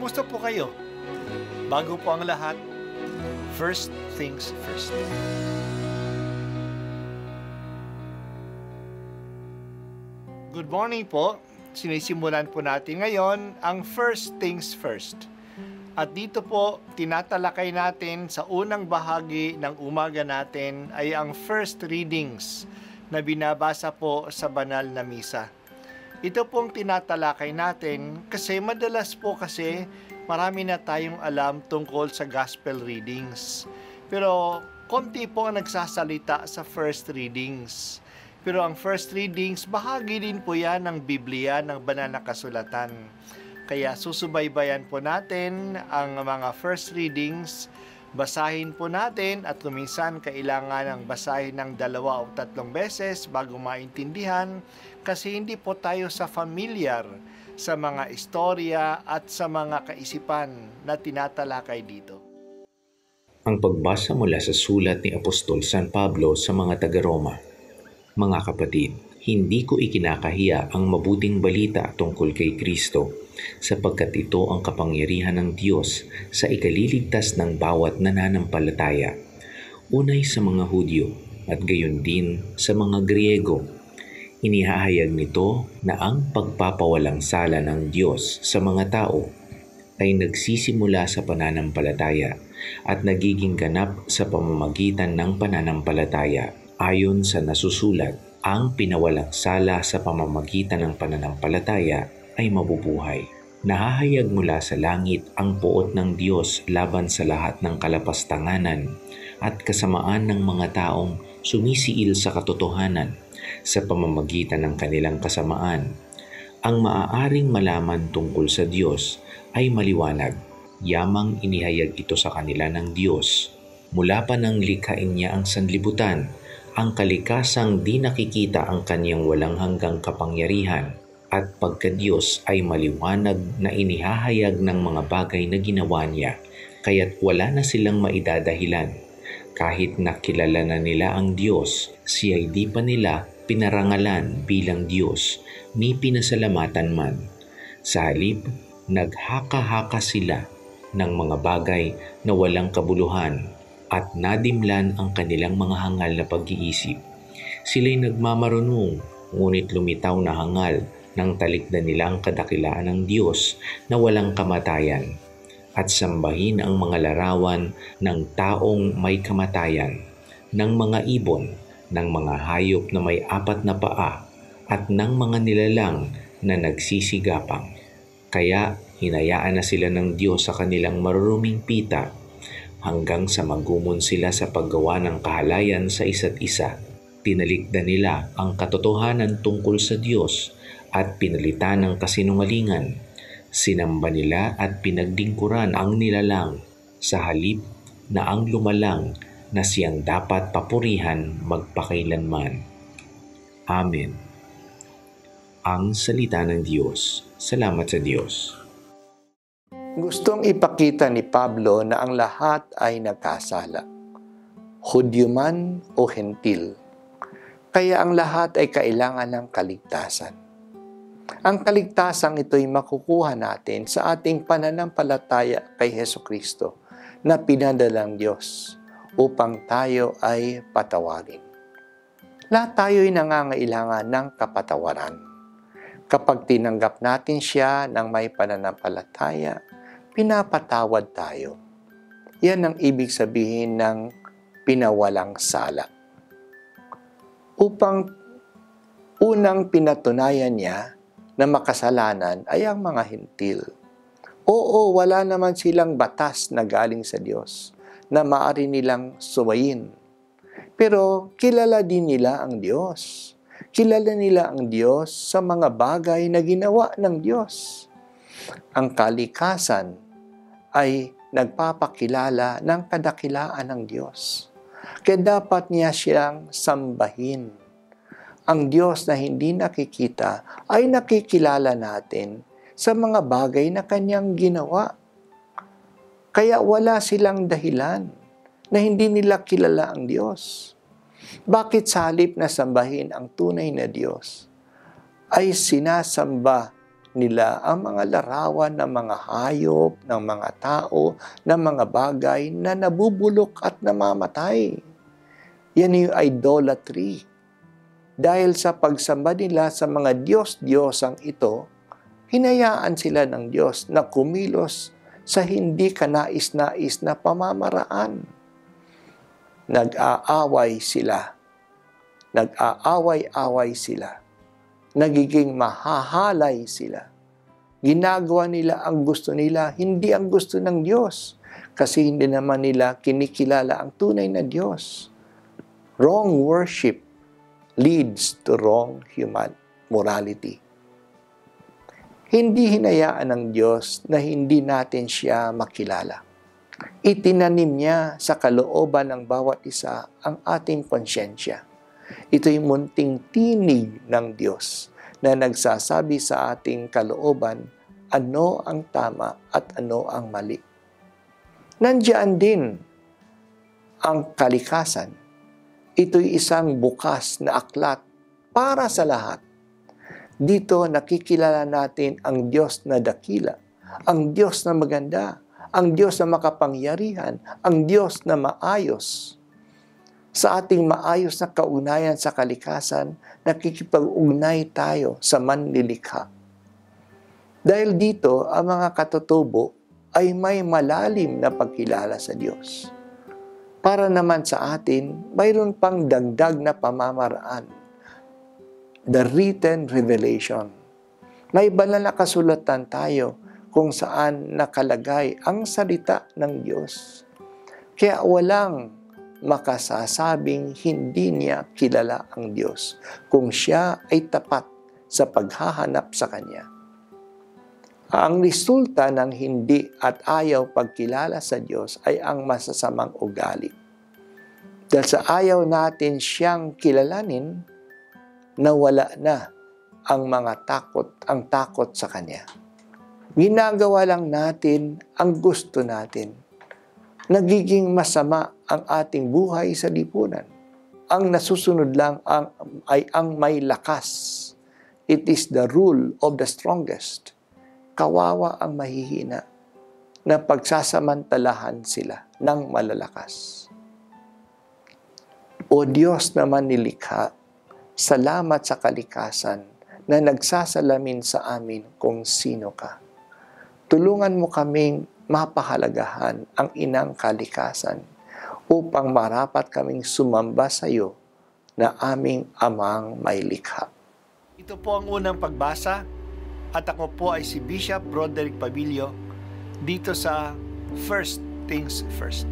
Kumusta po kayo? Bago po ang lahat, first things first. Good morning po. Sinisimulan po natin ngayon ang first things first. At dito po, tinatalakay natin sa unang bahagi ng umaga natin ay ang first readings na binabasa po sa banal na misa. Ito pong tinatalakay natin kasi madalas po marami na tayong alam tungkol sa gospel readings. Pero konti po ang nagsasalita sa first readings. Pero ang first readings, bahagi din po yan ng Biblia, ng banal na kasulatan. Kaya susubaybayan po natin ang mga first readings, basahin po natin at kuminsan kailangan ng basahin ng 2 o 3 beses bago maintindihan kasi hindi po tayo familiar sa mga istorya at sa mga kaisipan na tinatalakay dito. Ang pagbasa mula sa sulat ni Apostol San Pablo sa mga taga-Roma. Mga kapatid, hindi ko ikinakahiya ang mabuting balita tungkol kay Kristo, sapagkat ito ang kapangyarihan ng Diyos sa ikaliligtas ng bawat nananampalataya. Unay sa mga Hudyo at gayon din sa mga Griego. Inihahayag nito na ang pagpapawalang sala ng Diyos sa mga tao ay nagsisimula sa pananampalataya at nagiging ganap sa pamamagitan ng pananampalataya. Ayon sa nasusulat, ang pinawalang sala sa pamamagitan ng pananampalataya ay mabubuhay. Nahahayag mula sa langit ang poot ng Diyos laban sa lahat ng kalapastanganan at kasamaan ng mga taong sumisiil sa katotohanan sa pamamagitan ng kanilang kasamaan. Ang maaaring malaman tungkol sa Diyos ay maliwanag. Yamang inihayag ito sa kanila ng Diyos. Mula pa nang likhain niya ang sanlibutan, ang kalikasang di nakikita ang kanyang walang hanggang kapangyarihan at pagka-Diyos ay maliwanag na inihahayag ng mga bagay na ginawa niya, kaya't wala na silang maidadahilan. Kahit nakilala na nila ang Diyos, siya'y di pa nila pinarangalan bilang Diyos, ni pinasalamatan man. Sa halip, naghaka-haka sila ng mga bagay na walang kabuluhan at nadimlan ang kanilang mga hangal na pag-iisip. Sila'y nagmamarunong, ngunit lumitaw na hangal nang talikdan nila ang kadakilaan ng Diyos na walang kamatayan at sambahin ang mga larawan ng taong may kamatayan, ng mga ibon, ng mga hayop na may 4 na paa at ng mga nilalang na nagsisigapang. Kaya hinayaan na sila ng Diyos sa kanilang maruruming pita hanggang sa magumon sila sa paggawa ng kahalayan sa isa't isa. Tinalikdan nila ang katotohanan tungkol sa Diyos at pinalitan ng kasinungalingan. Sinamba nila at pinagdingkuran ang nilalang sa halip na ang lumalang na siyang dapat papurihan magpakailanman. Amen. Ang salita ng Diyos. Salamat sa Diyos. Gustong ipakita ni Pablo na ang lahat ay nagkasala, Hudyo man o Hentil. Kaya ang lahat ay kailangan ng kaligtasan. Ang kaligtasang ito'y makukuha natin sa ating pananampalataya kay Hesukristo na pinadalang Diyos upang tayo ay patawarin. Lahat tayo'y nangangailangan ng kapatawaran. Kapag tinanggap natin siya ng may pananampalataya, pinapatawad tayo. Yan ang ibig sabihin ng pinawalang sala. Upang unang pinatunayan niya na makasalanan ay ang mga Hentil. Oo, wala naman silang batas na galing sa Diyos na maaari nilang suwayin. Pero kilala din nila ang Diyos. Kilala nila ang Diyos sa mga bagay na ginawa ng Diyos. Ang kalikasan ay nagpapakilala ng kadakilaan ng Diyos. Kaya dapat niya siyang sambahin. Ang Diyos na hindi nakikita ay nakikilala natin sa mga bagay na kanyang ginawa. Kaya wala silang dahilan na hindi nila kilala ang Diyos. Bakit sa halip na sambahin ang tunay na Diyos, ay sinasamba nila ang mga larawan ng mga hayop, ng mga tao, ng mga bagay na nabubulok at namamatay. Yan yung idolatry. Dahil sa pagsamba nila sa mga Diyos-Diyosang ito, hinayaan sila ng Diyos na kumilos sa hindi kanais-nais na pamamaraan. Nag-aaway sila. Nag-aaway-away sila. Nagiging mahahalay sila. Ginagawa nila ang gusto nila, hindi ang gusto ng Diyos. Kasi hindi naman nila kinikilala ang tunay na Diyos. Wrong worship leads to wrong human morality. Hindi hinayaan ng Diyos na hindi natin siya makilala. Itinanim niya sa kalooban ng bawat isa ang ating konsyensya. Ito'y munting tinig ng Diyos na nagsasabi sa ating kalooban ano ang tama at ano ang mali. Nandiyan din ang kalikasan. Ito'y isang bukas na aklat para sa lahat. Dito nakikilala natin ang Diyos na dakila, ang Diyos na maganda, ang Diyos na makapangyarihan, ang Diyos na maayos. Sa ating maayos na kaugnayan sa kalikasan, nakikipag-ugnay tayo sa manlilikha. Dahil dito, ang mga katutubo ay may malalim na pagkilala sa Diyos. Para naman sa atin, mayroon pang dagdag na pamamaraan. The written revelation. May banal na kasulatan tayo kung saan nakalagay ang salita ng Diyos. Kaya walang makasasabing hindi niya kilala ang Diyos kung siya ay tapat sa paghahanap sa Kanya. Ang resulta ng hindi at ayaw pagkilala sa Diyos ay ang masasamang ugali. Dahil sa ayaw natin siyang kilalanin, nawala na ang takot sa Kanya. Ginagawa lang natin ang gusto natin. Nagiging masama ang ating buhay sa lipunan. Ang nasusunod lang ay ang may lakas. It is the rule of the strongest. Kawawa ang mahihina na pagsasamantalahan sila ng malalakas. O Diyos naman nilikha, salamat sa kalikasan na nagsasalamin sa amin kung sino ka. Tulungan mo kaming mapahalagahan ang inang kalikasan upang marapat kaming sumamba sa iyo na aming amang may likha. Ito po ang unang pagbasa at ako po ay si Bishop Broderick Pabilio dito sa First Things First.